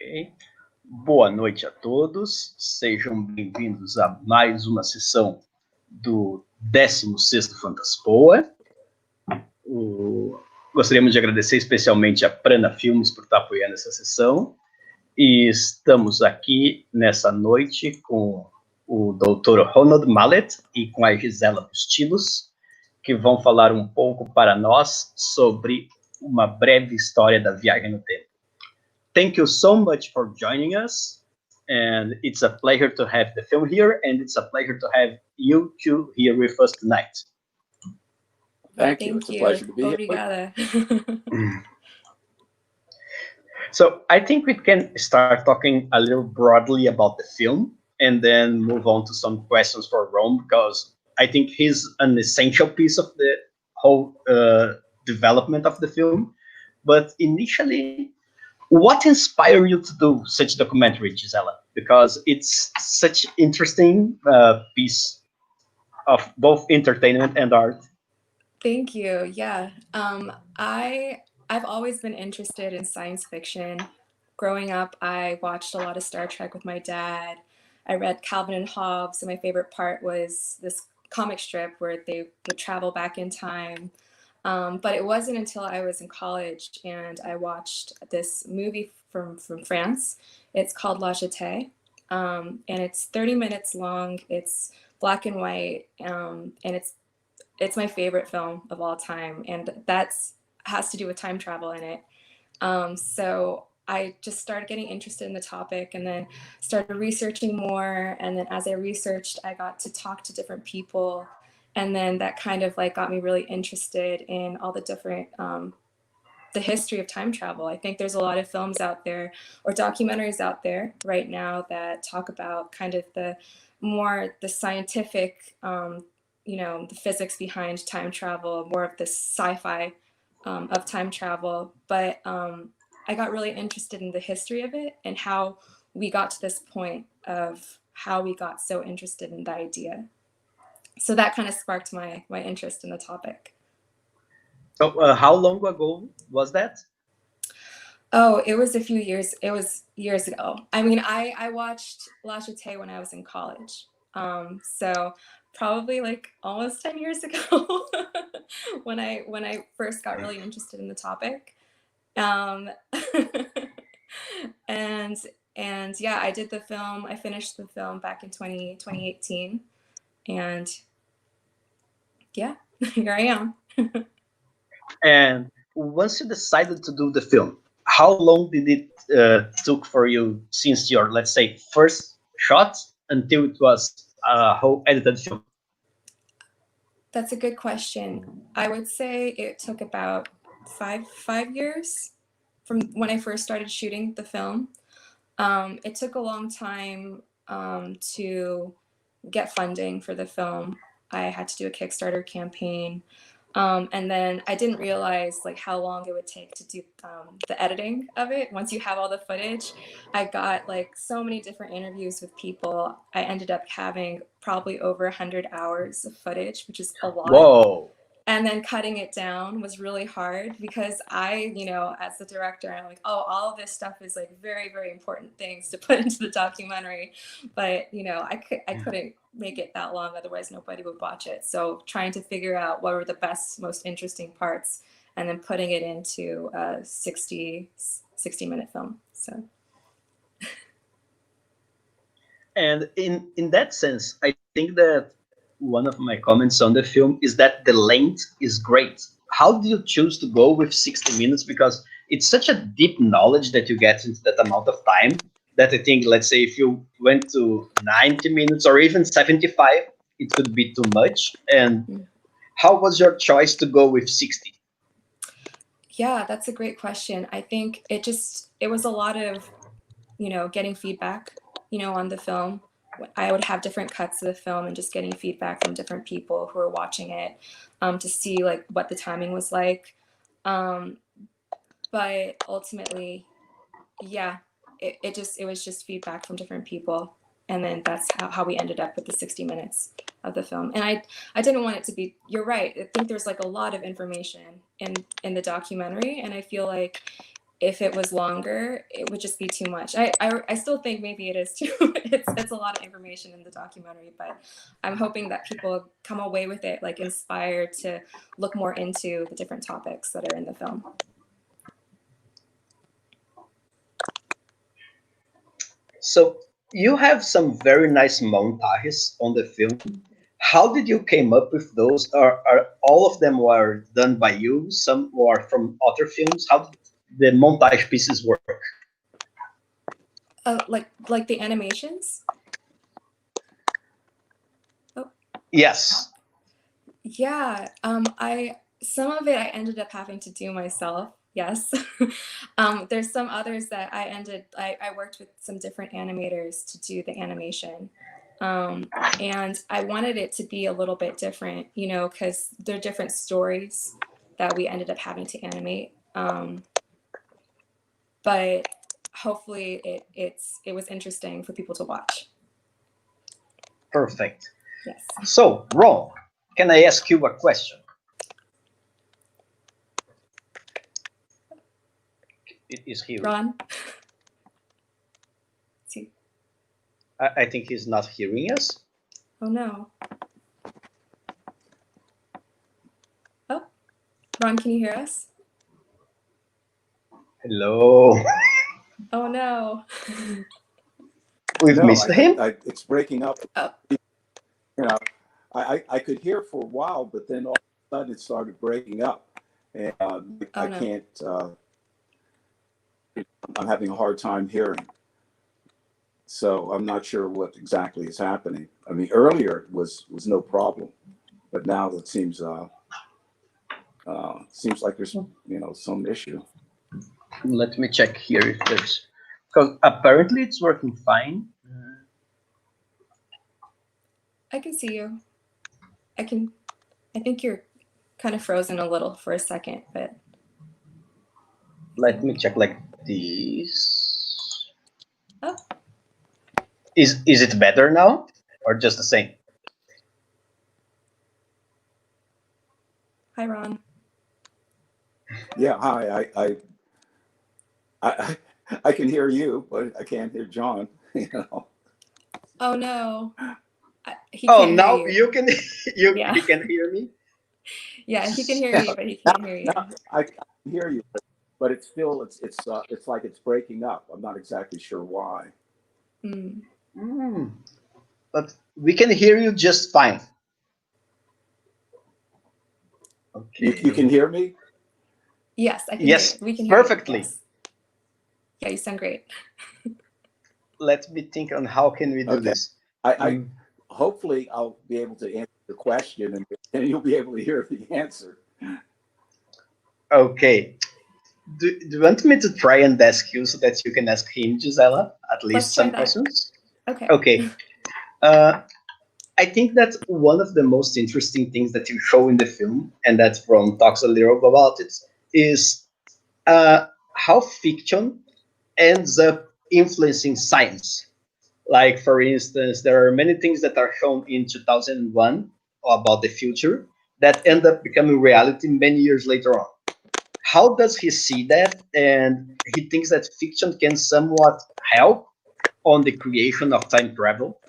Ok. Boa noite a todos, sejam bem-vindos a mais uma sessão do XVI Fantaspoa. Gostaríamos de agradecer especialmente a Prana Filmes por estar apoiando essa sessão. E estamos aqui nessa noite com o Dr. Ron Mallett e com a Gisella Bustillos, que vão falar um pouco para nós sobre uma breve história da viagem no tempo. Thank you so much for joining us, and it's a pleasure to have the film here, and it's a pleasure to have you two here with us tonight. Thank you. It's a pleasure to be Obrigada. here. So I think we can start talking a little broadly about the film, and then move on to some questions for Ron, because I think he's an essential piece of the whole development of the film. But initially, what inspired you to do such a documentary, Gisella? Because it's such interesting piece of both entertainment and art. Thank you. Yeah. I've always been interested in science fiction. Growing up, I watched a lot of Star Trek with my dad. I read Calvin and Hobbes, and my favorite part was this comic strip where they would travel back in time. But it wasn't until I was in college and I watched this movie from France. It's called La Jetée, and it's 30 minutes long. It's black and white, and it's my favorite film of all time, and has to do with time travel in it. So I just started getting interested in the topic and then started researching more. And then as I researched, I got to talk to different people. And then that kind of like got me really interested in all the different, the history of time travel. I think there's a lot of films out there or documentaries out there right now that talk about kind of the scientific, the physics behind time travel, more of the sci-fi of time travel. But I got really interested in the history of it and how we got to this point of how we got so interested in the idea. So that kind of sparked my interest in the topic. So how long ago was that? Oh, it was a few years. It was years ago. I mean, I watched La Jetée when I was in college. So probably like almost 10 years ago when I first got really interested in the topic. And yeah, I did the film. I finished the film back in 2018. And yeah, here I am. And once you decided to do the film, how long did it took for you since your, let's say, first shot until it was a whole edited film? That's a good question. I would say it took about five years from when I first started shooting the film. It took a long time to get funding for the film. I had to do a Kickstarter campaign. And then I didn't realize like how long it would take to do the editing of it. Once you have all the footage, I got like so many different interviews with people. I ended up having probably over 100 hours of footage, which is a lot. Whoa. And then cutting it down was really hard because I, as the director, I'm like, oh, all of this stuff is like very, very important things to put into the documentary. But, I couldn't make it that long. Otherwise, nobody would watch it. So trying to figure out what were the best, most interesting parts and then putting it into a 60-minute film. So. And in that sense, I think that one of my comments on the film is that the length is great. How do you choose to go with 60 minutes? Because it's such a deep knowledge that you get into that amount of time that I think, let's say, if you went to 90 minutes or even 75, it could be too much. And how was your choice to go with 60? Yeah, that's a great question. I think it was a lot of, getting feedback, on the film. I would have different cuts of the film and just getting feedback from different people who were watching it to see like what the timing was like. But ultimately, yeah, it was just feedback from different people. And then that's how we ended up with the 60 minutes of the film. And I didn't want it to be, you're right. I think there's like a lot of information in the documentary. And I feel like if it was longer, it would just be too much. I still think maybe it is too. It's a lot of information in the documentary, but I'm hoping that people come away with it like inspired to look more into the different topics that are in the film. So you have some very nice montages on the film. How did you came up with those? Are all of them were done by you? Some were from other films? How did the montage pieces work? Like the animations? Oh. Yes. Yeah. Some of it I ended up having to do myself. Yes. There's some others that I worked with some different animators to do the animation. And I wanted it to be a little bit different, you know, because they're different stories that we ended up having to animate. But hopefully it was interesting for people to watch. Perfect. Yes. So, Ron, can I ask you a question? Is he? Ron? I think he's not hearing us. Oh no. Oh, Ron, can you hear us? Hello. Oh no. We've missed him. It's breaking up. Oh. You know, I could hear for a while, but then all of a sudden it started breaking up, and I can't. I'm having a hard time hearing. So I'm not sure what exactly is happening. I mean, earlier was no problem, but now it seems like there's some issue. Let me check here if there's, because apparently it's working fine. I can see you. I think you're kind of frozen a little for a second, but let me check like this. Oh. Is it better now or just the same? Hi, Ron. Yeah, hi. I can hear you, but I can't hear John. You know. Oh no. Now you can you can hear me. Yeah, he can hear you, but he can't hear you. I can hear you, but it's still it's like it's breaking up. I'm not exactly sure why. But we can hear you just fine. Okay. You can hear me? Yes, I can. Yes, hear you. We can hear perfectly. You. Yes. Yeah, you sound great. Let me think on how can we do this. I hopefully I'll be able to answer the question, and you'll be able to hear the answer. Okay. Do you want me to try and ask you so that you can ask him, Gisella, at least some questions? Okay. Okay. I think that one of the most interesting things that you show in the film, and that Ron talks a little about it, is how fiction ends up influencing science. Like, for instance, there are many things that are shown in 2001 about the future that end up becoming reality many years later on. How does he see that? And he thinks that fiction can somewhat help on the creation of time travel.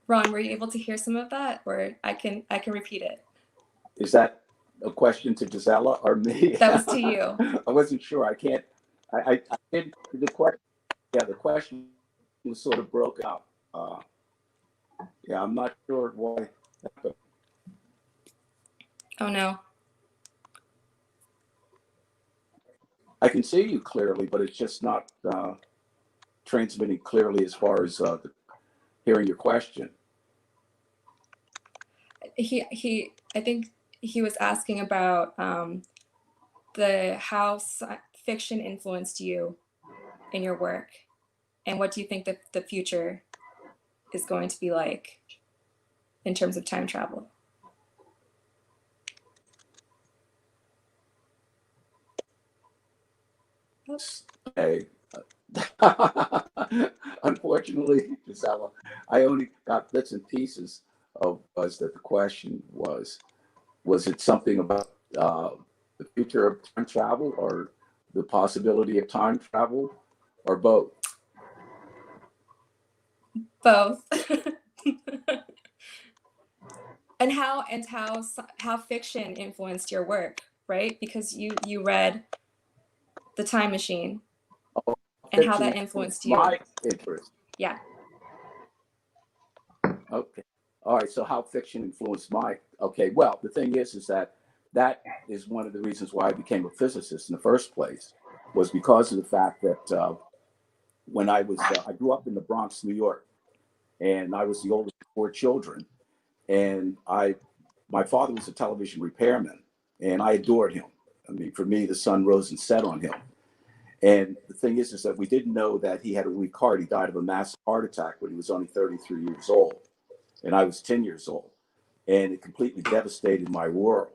Ron, were you able to hear some of that, or I can repeat it? Is that a question to Gisella or me? That was to you. I wasn't sure. I can't. I did the question. Yeah, the question was sort of broke up. Yeah, I'm not sure why. Oh no. I can see you clearly, but it's just not transmitting clearly as far as hearing your question. I think he was asking about how fiction influenced you in your work, and what do you think that the future is going to be like in terms of time travel? Hey, unfortunately, Gisella, I only got bits and pieces of that the question was it something about the future of time travel, or the possibility of time travel, or both? Both. And how fiction influenced your work, right? Because you read The Time Machine, Oh, and how that influenced you. My interest. Yeah. Okay. All right. So how fiction influenced my. Okay. Well, the thing is that is one of the reasons why I became a physicist in the first place, was because of the fact that when I grew up in the Bronx, New York, and I was the oldest of 4 children, and my father was a television repairman, and I adored him. I mean, for me, the sun rose and set on him. And the thing is that we didn't know that he had a weak heart. He died of a massive heart attack when he was only 33 years old, and I was 10 years old, and it completely devastated my world.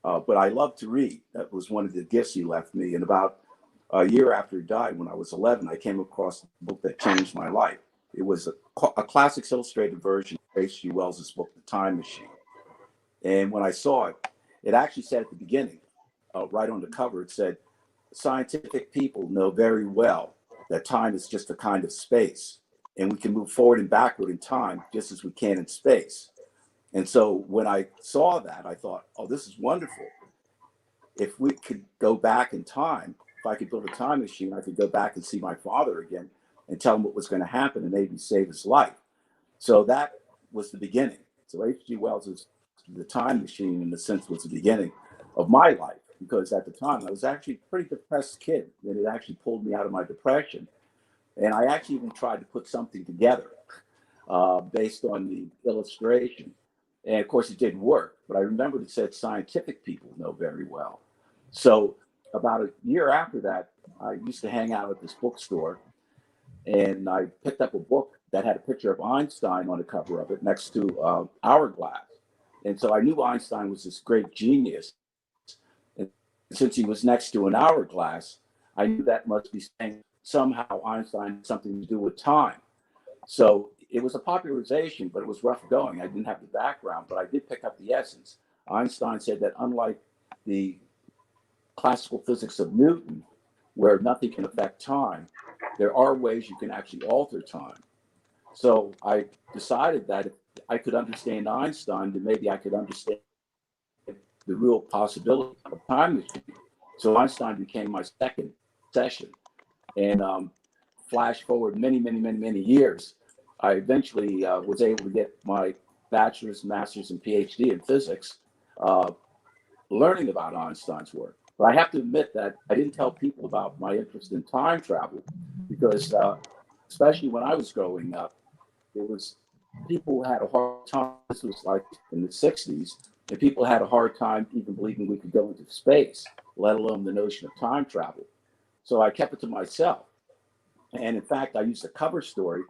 But I loved to read. That was one of the gifts he left me. And about a year after he died, when I was 11, I came across a book that changed my life. It was a Classics Illustrated version of H.G. Wells's book, The Time Machine. And when I saw it, it actually said at the beginning, right on the cover, it said, "Scientific people know very well that time is just a kind of space, and we can move forward and backward in time just as we can in space." And so when I saw that, I thought, oh, this is wonderful. If we could go back in time, if I could build a time machine, I could go back and see my father again and tell him what was going to happen and maybe save his life. So that was the beginning. So H.G. Wells' The Time Machine, in a sense, was the beginning of my life, because at the time I was actually a pretty depressed kid, and it actually pulled me out of my depression. And I actually even tried to put something together based on the illustration. And of course, it didn't work. But I remembered it said scientific people know very well. So about a year after that, I used to hang out at this bookstore, and I picked up a book that had a picture of Einstein on the cover of it next to Hourglass. And so I knew Einstein was this great genius. And since he was next to an hourglass, I knew that must be saying somehow Einstein had something to do with time. So it was a popularization, but it was rough going. I didn't have the background, but I did pick up the essence. Einstein said that unlike the classical physics of Newton, where nothing can affect time, there are ways you can actually alter time. So I decided that if I could understand Einstein, then maybe I could understand the real possibility of time machine. So Einstein became my second session. And flash forward many years, I eventually was able to get my bachelor's, master's, and PhD in physics, learning about Einstein's work. But I have to admit that I didn't tell people about my interest in time travel, because especially when I was growing up, it was people had a hard time. This was like in the 60s, and people had a hard time even believing we could go into space, let alone the notion of time travel. So I kept it to myself. And in fact, I used a cover story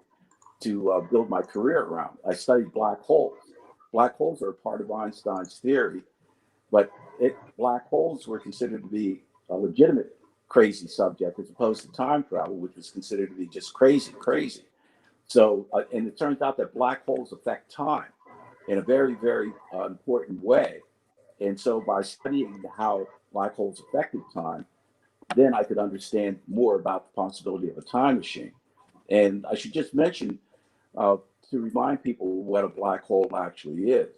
to build my career around. I studied black holes. Black holes are a part of Einstein's theory, but black holes were considered to be a legitimate crazy subject, as opposed to time travel, which was considered to be just crazy. So, and it turns out that black holes affect time in a very important way. And so by studying how black holes affected time, then I could understand more about the possibility of a time machine. And I should just mention, to remind people what a black hole actually is.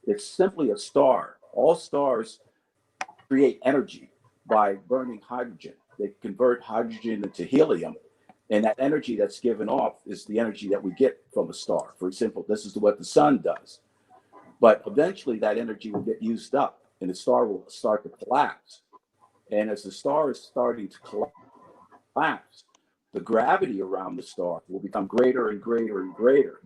It's simply a star. All stars create energy by burning hydrogen. They convert hydrogen into helium, and that energy that's given off is the energy that we get from a star. For example, this is what the sun does. But eventually that energy will get used up, and the star will start to collapse. And as the star is starting to collapse, the gravity around the star will become greater and greater.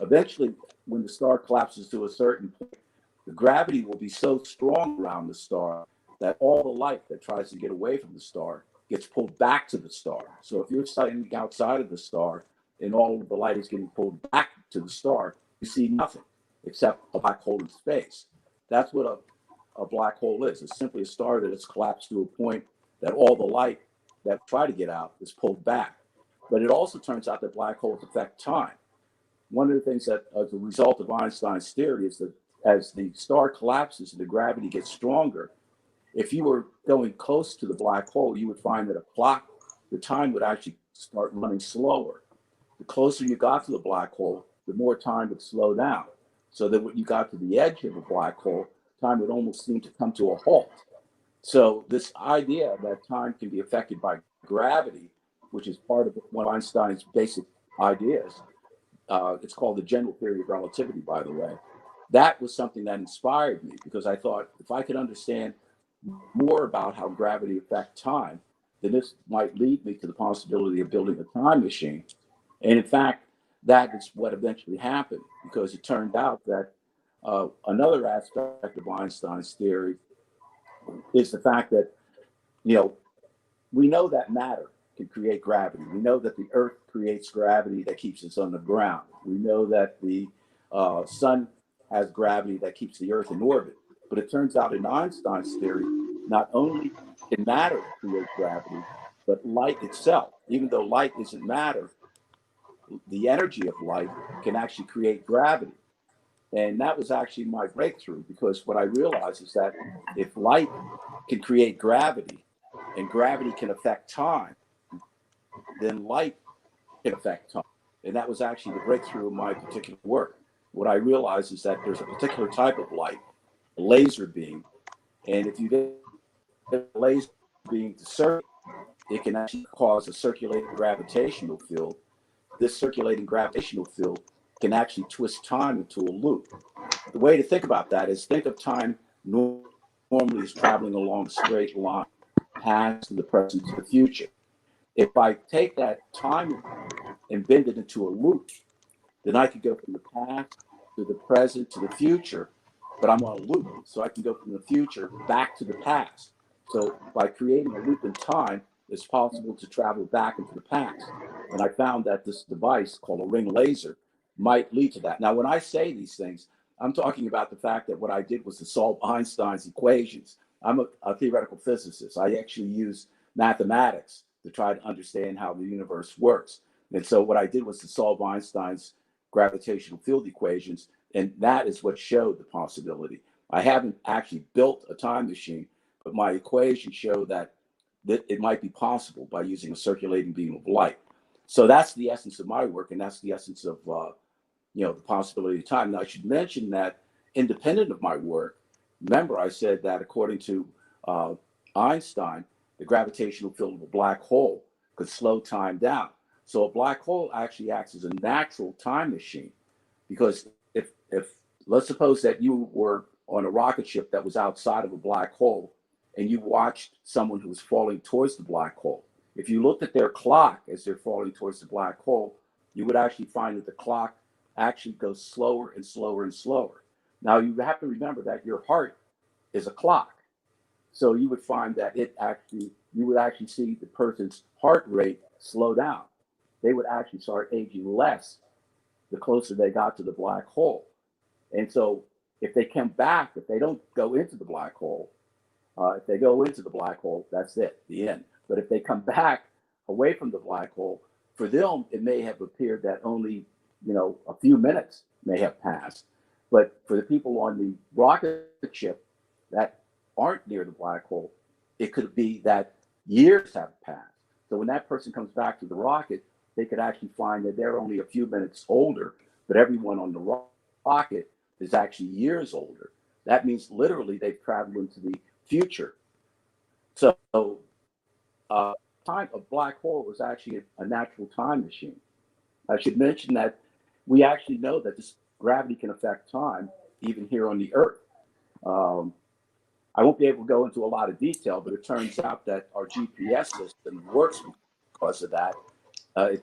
Eventually, when the star collapses to a certain point, the gravity will be so strong around the star that all the light that tries to get away from the star gets pulled back to the star. So if you're standing outside of the star and all of the light is getting pulled back to the star, you see nothing except a black hole in space. That's what a black hole is. It's simply a star that has collapsed to a point that all the light that try to get out is pulled back. But it also turns out that black holes affect time. One of the things that, as a result of Einstein's theory, is that as the star collapses and the gravity gets stronger, if you were going close to the black hole, you would find that the time would actually start running slower. The closer you got to the black hole, the more time would slow down. So that when you got to the edge of a black hole, time would almost seem to come to a halt. So this idea that time can be affected by gravity, which is part of one of Einstein's basic ideas, it's called the general theory of relativity, by the way. That was something that inspired me, because I thought if I could understand more about how gravity affects time, then this might lead me to the possibility of building a time machine. And in fact, that is what eventually happened, because it turned out that another aspect of Einstein's theory is the fact that, we know that matter can create gravity. We know that the Earth creates gravity that keeps us on the ground. We know that the sun has gravity that keeps the Earth in orbit. But it turns out in Einstein's theory, not only can matter create gravity, but light itself, even though light isn't matter, the energy of light can actually create gravity. And that was actually my breakthrough, because what I realized is that if light can create gravity and gravity can affect time, then light can affect time. And that was actually the breakthrough of my particular work. What I realized is that there's a particular type of light, a laser beam. And if you get a laser beam to circulate, it can actually cause a circulating gravitational field. This circulating gravitational field can actually twist time into a loop. The way to think about that is think of time normally as traveling along a straight line, past to the present to the future. If I take that time and bend it into a loop, then I could go from the past to the present to the future, but I'm on a loop. So I can go from the future back to the past. So by creating a loop in time, it's possible to travel back into the past. And I found that this device called a ring laser might lead to that. Now, when I say these things, I'm talking about the fact that what I did was to solve Einstein's equations. I'm a theoretical physicist. I actually use mathematics to try to understand how the universe works. And so what I did was to solve Einstein's gravitational field equations, and that is what showed the possibility. I haven't actually built a time machine, but my equations show that it might be possible by using a circulating beam of light. So that's the essence of my work, and that's the essence of the possibility of time. Now, I should mention that independent of my work, remember I said that according to Einstein, the gravitational field of a black hole could slow time down. So a black hole actually acts as a natural time machine, because if let's suppose that you were on a rocket ship that was outside of a black hole and you watched someone who was falling towards the black hole. If you looked at their clock as they're falling towards the black hole, you would actually find that the clock actually goes slower and slower and slower. Now, you have to remember that your heart is a clock. So you would find that you would actually see the person's heart rate slow down. They would actually start aging less the closer they got to the black hole. And so if they come back, if they don't go into the black hole, if they go into the black hole, that's it, the end. But if they come back away from the black hole, for them, it may have appeared that only, a few minutes may have passed. But for the people on the rocket ship that aren't near the black hole, it could be that years have passed. So when that person comes back to the rocket, they could actually find that they're only a few minutes older, but everyone on the rocket is actually years older. That means literally they've traveled into the future. So time of black hole is actually a natural time machine. I should mention that we actually know that this gravity can affect time even here on the Earth. I won't be able to go into a lot of detail, but it turns out that our GPS system works because of that.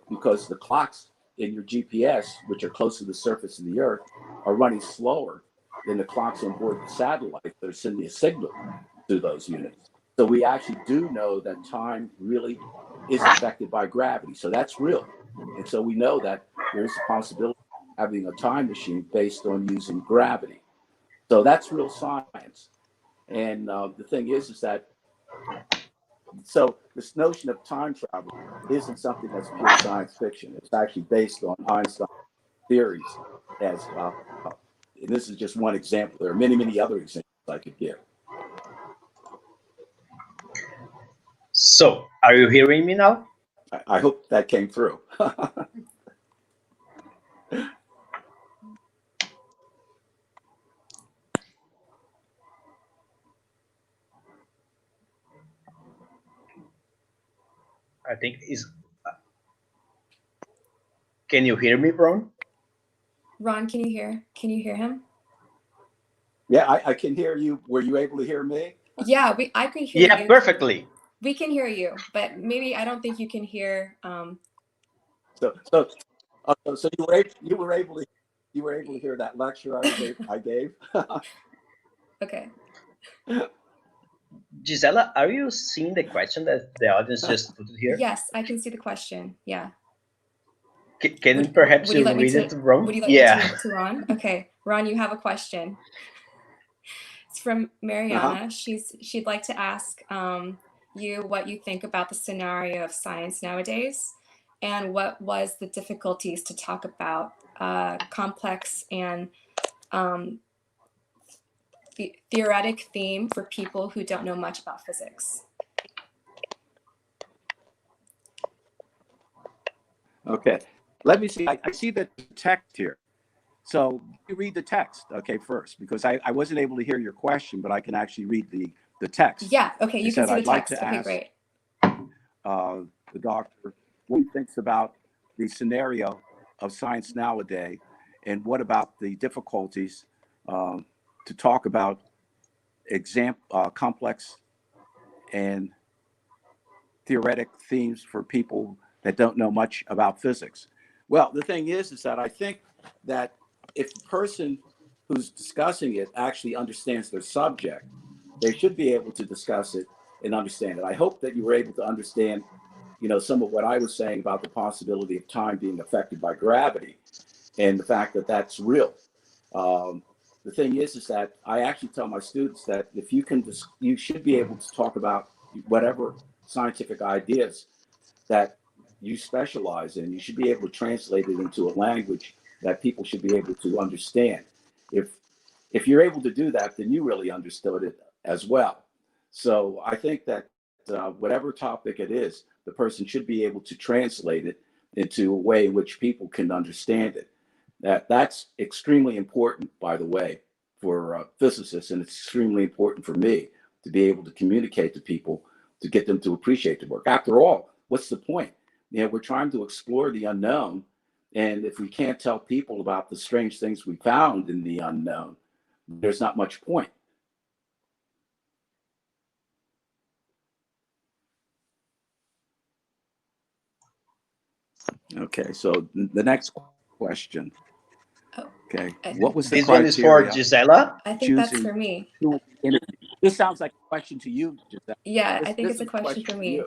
Because the clocks in your GPS, which are close to the surface of the Earth, are running slower than the clocks on board the satellite that are sending a signal to those units. So we actually do know that time really is affected by gravity. So that's real. And so we know that there's a possibility of having a time machine based on using gravity. So that's real science. And the thing is that, so this notion of time travel isn't something that's pure science fiction. It's actually based on Einstein's theories. And this is just one example. There are many, many other examples I could give. So, are you hearing me now? I hope that came through. I think is. Can you hear me, Ron? Ron, can you hear him? Yeah, I can hear you. Were you able to hear me? Yeah, I can hear you. Yeah, perfectly. We can hear you, but maybe I don't think you can hear. So you were able to hear that lecture I gave. Okay. Gisella, are you seeing the question that the audience just put here? Yes, I can see the question. Yeah. Can perhaps you read it, Ron? Would you like me to read it to Ron? Okay, Ron, you have a question. It's from Mariana. She'd like to ask you what you think about the scenario of science nowadays, and what was the difficulties to talk about complex and theoretic theme for people who don't know much about physics. Okay, let me see. I see the text here. So you read the text, okay, first, because I wasn't able to hear your question, but I can actually read the text. Yeah, okay, you can see the text. Like to okay, ask, great. The doctor what he thinks about the scenario of science nowadays, and what about the difficulties to talk about complex and theoretic themes for people that don't know much about physics. Well, the thing is that I think that if the person who's discussing it actually understands their subject, they should be able to discuss it and understand it. I hope that you were able to understand, some of what I was saying about the possibility of time being affected by gravity and the fact that that's real. The thing is that I actually tell my students that if you should be able to talk about whatever scientific ideas that you specialize in. You should be able to translate it into a language that people should be able to understand. If you're able to do that, then you really understood it as well. So I think that whatever topic it is, the person should be able to translate it into a way in which people can understand it. That's extremely important, by the way, for physicists, and it's extremely important for me to be able to communicate to people to get them to appreciate the work. After all, what's the point? We're trying to explore the unknown, and if we can't tell people about the strange things we found in the unknown, there's not much point. Okay, so the next question. Okay, what was the this criteria? One is for Gisella? I think that's for me. This sounds like a question to you, Gisella. Yeah, I think it's a question for me.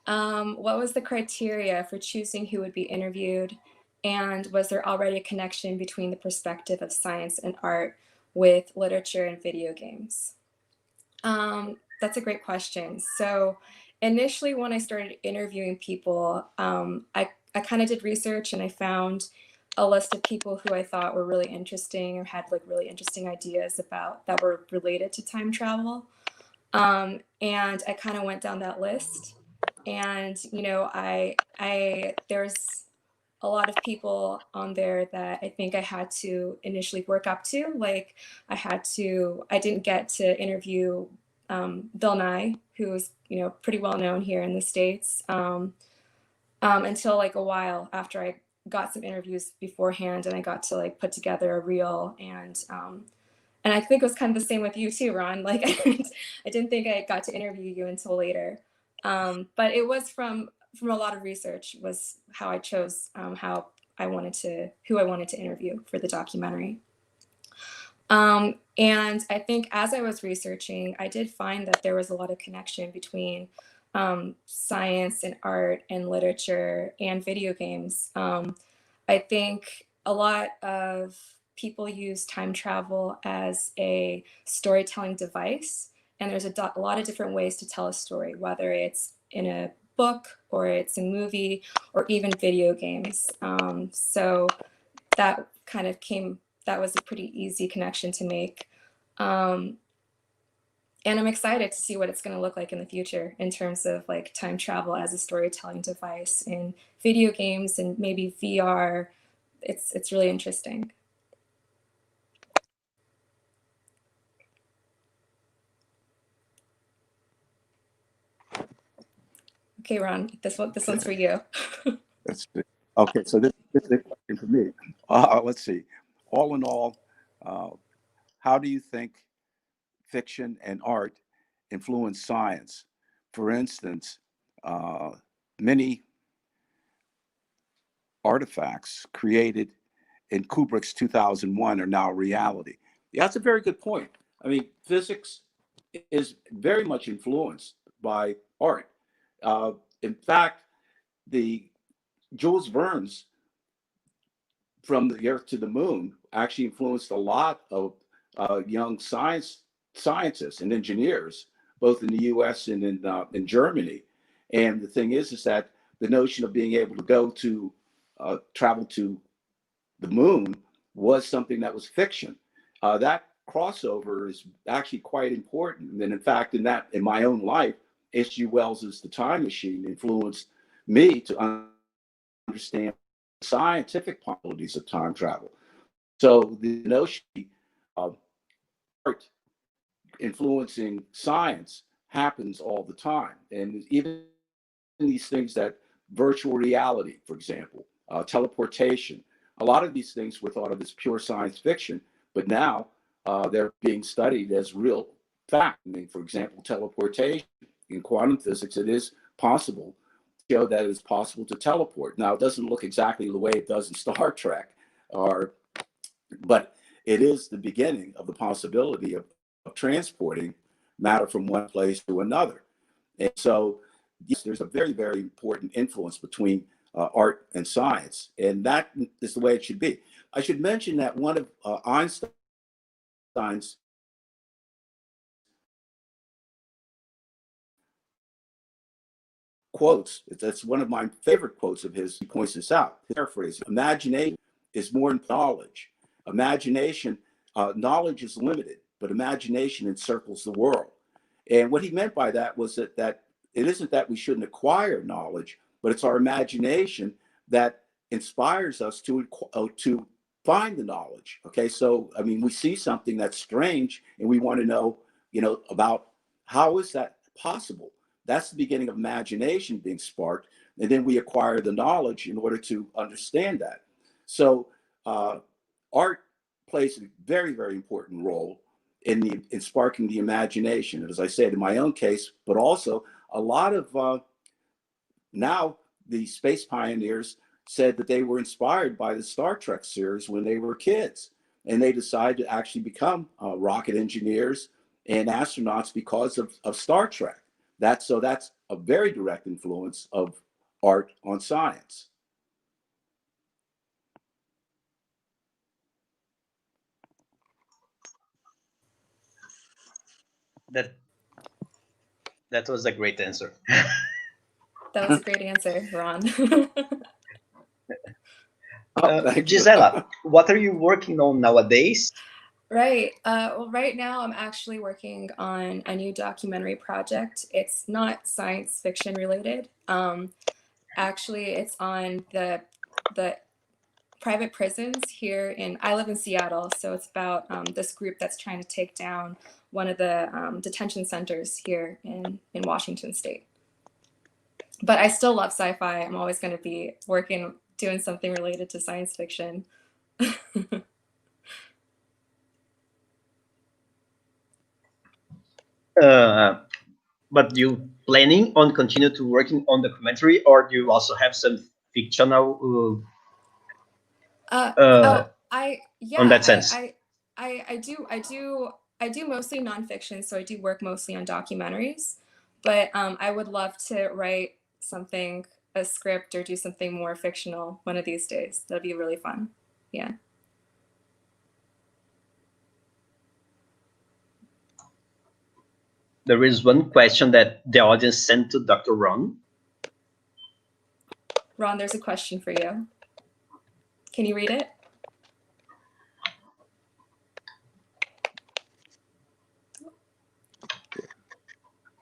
What was the criteria for choosing who would be interviewed? And was there already a connection between the perspective of science and art with literature and video games? That's a great question. So initially when I started interviewing people, I kind of did research and I found a list of people who I thought were really interesting or had like really interesting ideas about that were related to time travel. And I kind of went down that list, and there's a lot of people on there that I think I had to initially work up to. Like I didn't get to interview Bill Nye, who's pretty well known here in the States, until like a while after I got some interviews beforehand and I got to like put together a reel, and I think it was kind of the same with you too, Ron. Like I didn't think I got to interview you until later, but it was from a lot of research was how I chose who I wanted to interview for the documentary. And I think as I was researching, I did find that there was a lot of connection between science and art and literature and video games. I think a lot of people use time travel as a storytelling device, and there's a lot of different ways to tell a story, whether it's in a book or it's a movie or even video games. So that kind of that was a pretty easy connection to make. And I'm excited to see what it's going to look like in the future in terms of like time travel as a storytelling device in video games and maybe VR. It's really interesting. Okay, Ron, this one's for you. Okay, so this is a question for me. Let's see. All in all, how do you think fiction and art influence science? For instance, many artifacts created in Kubrick's 2001 are now reality. Yeah, that's a very good point. I mean, physics is very much influenced by art. In fact, the Jules Verne's From the Earth to the Moon actually influenced a lot of young scientists and engineers, both in the U.S. and in Germany. And the thing is that the notion of being able to go to travel to the moon was something that was fiction. That crossover is actually quite important. And in fact, in my own life, H.G. Wells's The Time Machine influenced me to understand scientific qualities of time travel. So the notion of art influencing science happens all the time. And even these things that virtual reality, for example, teleportation, a lot of these things were thought of as pure science fiction, but now they're being studied as real fact. I mean, for example, teleportation in quantum physics, it is possible to show that it's possible to teleport. Now, it doesn't look exactly the way it does in Star Trek, but it is the beginning of the possibility of transporting matter from one place to another. And so, yes, there's a very, very important influence between art and science, and that is the way it should be. I should mention that one of Einstein's quotes, that's one of my favorite quotes of his, he points this out, paraphrase, imagination is more than knowledge. Imagination, knowledge is limited, but imagination encircles the world. And what he meant by that was that it isn't that we shouldn't acquire knowledge, but it's our imagination that inspires us to find the knowledge. Okay, so I mean, we see something that's strange, and we want to know, about how is that possible. That's the beginning of imagination being sparked, and then we acquire the knowledge in order to understand that. So art plays a very, very important role in sparking the imagination, and as I said, in my own case, but also a lot of now the space pioneers said that they were inspired by the Star Trek series when they were kids, and they decided to actually become rocket engineers and astronauts because of Star Trek. That's a very direct influence of art on science. That was a great answer. That was a great answer, Ron. Gisella, what are you working on nowadays? Right. Well, right now I'm actually working on a new documentary project. It's not science fiction related. Actually, it's on the private prisons here I live in Seattle, so it's about this group that's trying to take down one of the detention centers here in Washington State. But I still love sci-fi. I'm always going to be doing something related to science fiction. But you planning on continue to working on documentary, or do you also have some fictional on that sense? I do mostly nonfiction, so I do work mostly on documentaries. But I would love to write a script, or do something more fictional one of these days. That'd be really fun. Yeah. There is one question that the audience sent to Dr. Ron. Ron, there's a question for you. Can you read it?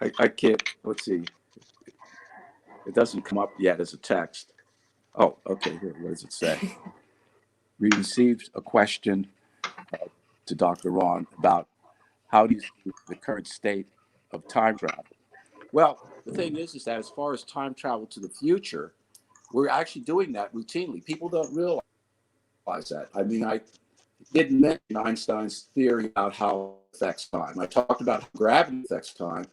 I can't, let's see. It doesn't come up yet as a text. Oh, okay, here, what does it say? We received a question to Dr. Ron about how do you see the current state of time travel? Well, the thing is that as far as time travel to the future, we're actually doing that routinely. People don't realize that. I mean, I didn't mention Einstein's theory about how it affects time. I talked about how gravity affects time,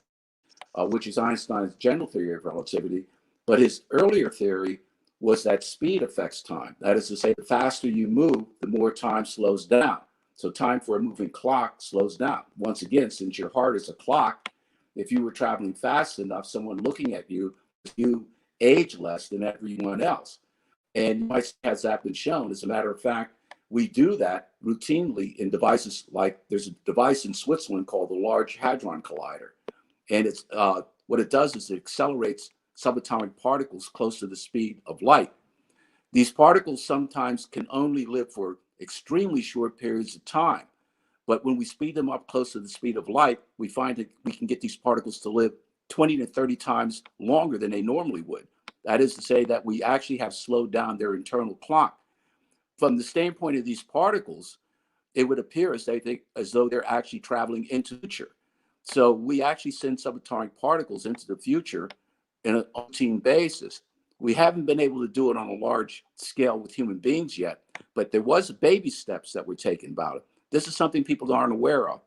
which is Einstein's general theory of relativity. But his earlier theory was that speed affects time. That is to say, the faster you move, the more time slows down. So time for a moving clock slows down. Once again, since your heart is a clock, if you were traveling fast enough, someone looking at you, you age less than everyone else. And you might say, has that been shown? As a matter of fact, we do that routinely in devices like there's a device in Switzerland called the Large Hadron Collider. And it's what it does is it accelerates subatomic particles close to the speed of light. These particles sometimes can only live for extremely short periods of time. But when we speed them up close to the speed of light, we find that we can get these particles to live 20 to 30 times longer than they normally would. That is to say that we actually have slowed down their internal clock. From the standpoint of these particles, it would appear as though they're actually traveling into the future. So we actually send subatomic particles into the future in a routine basis. We haven't been able to do it on a large scale with human beings yet, but there was baby steps that were taken about it. This is something people aren't aware of.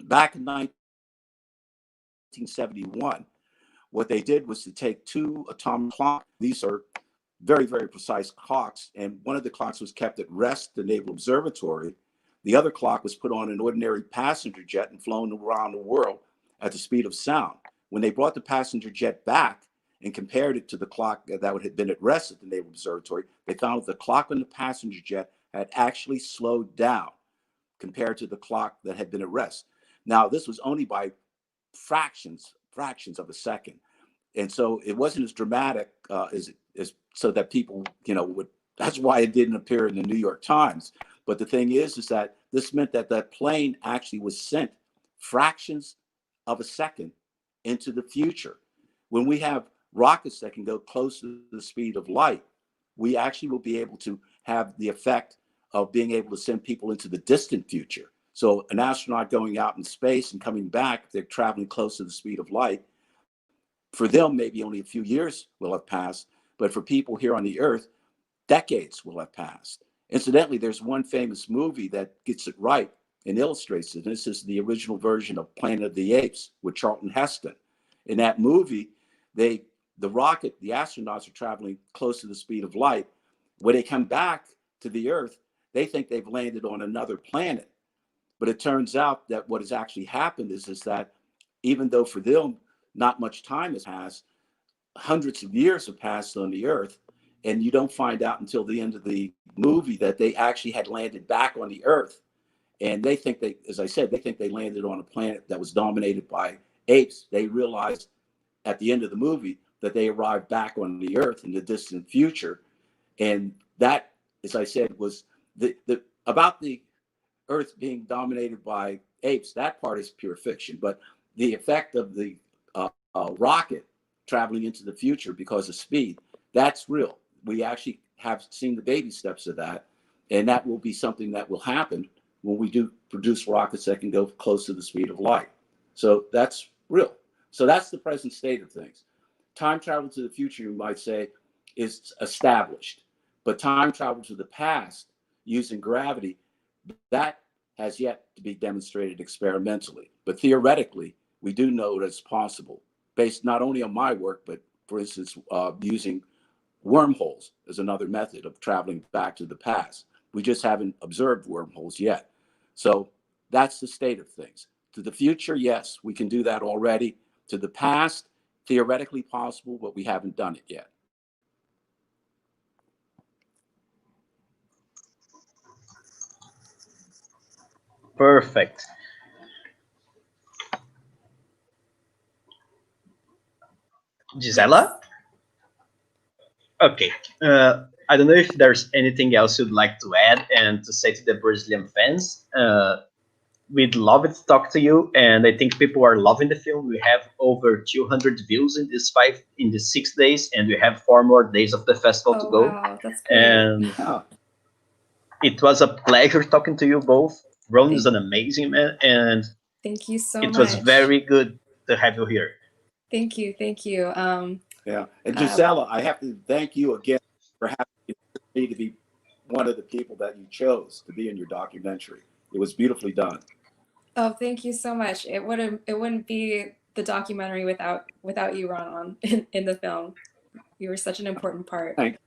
Back in 1971, what they did was to take two atomic clocks. These are very, very precise clocks, and one of the clocks was kept at rest at the Naval Observatory. The other clock was put on an ordinary passenger jet and flown around the world at the speed of sound. When they brought the passenger jet back and compared it to the clock that had been at rest at the Naval Observatory, they found that the clock on the passenger jet had actually slowed down compared to the clock that had been at rest. Now, this was only by fractions of a second. And so it wasn't as dramatic as so that people, would, that's why it didn't appear in the New York Times. But the thing is that this meant that that plane actually was sent fractions of a second into the future. When we have rockets that can go close to the speed of light, we actually will be able to have the effect of being able to send people into the distant future. So an astronaut going out in space and coming back, if they're traveling close to the speed of light, for them, maybe only a few years will have passed, but for people here on the Earth, decades will have passed. Incidentally, there's one famous movie that gets it right and illustrates it. This is the original version of Planet of the Apes with Charlton Heston. In that movie, the astronauts are traveling close to the speed of light. When they come back to the Earth, they think they've landed on another planet. But it turns out that what has actually happened is that even though for them, not much time has passed, hundreds of years have passed on the Earth, and you don't find out until the end of the movie that they actually had landed back on the Earth. And they think as I said, they think they landed on a planet that was dominated by apes. They realized at the end of the movie that they arrived back on the Earth in the distant future. And that, as I said, was about the Earth being dominated by apes. That part is pure fiction, but the effect of the rocket traveling into the future because of speed, that's real. We actually have seen the baby steps of that, and that will be something that will happen when we do produce rockets that can go close to the speed of light. So that's real. So that's the present state of things. Time travel to the future, you might say, is established, but time travel to the past using gravity, that has yet to be demonstrated experimentally. But theoretically, we do know that it's possible, based not only on my work, but for instance, using wormholes as another method of traveling back to the past. We just haven't observed wormholes yet. So that's the state of things. To the future, yes, we can do that already. To the past, theoretically possible, but we haven't done it yet. Perfect. Gisella? Okay. I don't know if there's anything else you'd like to add and to say to the Brazilian fans. we'd love to talk to you, and I think people are loving the film. We have over 200 views in the 6 days, and we have 4 more days of the festival to go. Wow, that's great. And Oh, it was a pleasure talking to you both. Ron is Thank- an amazing man, and Thank you so it much. was very good to have you here. Thank you. yeah. And Gisella, I have to thank you again for having me to be one of the people that you chose to be in your documentary. It was beautifully done. Oh, thank you so much. It wouldn't be the documentary without you, Ron, in the film. You were such an important part. Thank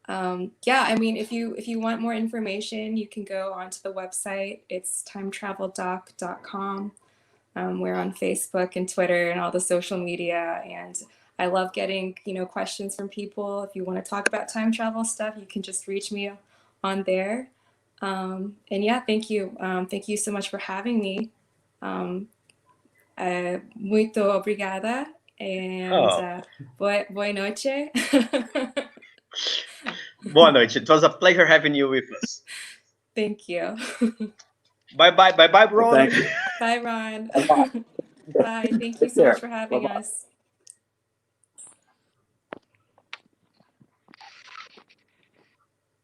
Yeah, I mean, if you want more information, you can go onto the website. It's timetraveldoc.com. We're on Facebook and Twitter and all the social media, and I love getting questions from people. If you want to talk about time travel stuff, you can just reach me on there. And yeah, thank you. Thank you so much for having me. Muito obrigada, and boa noite. Boa noite. It was a pleasure having you with us. Thank you. Bye, Ron. Thank you. Bye, Ron. Bye-bye. Bye. Thank you so much for having us.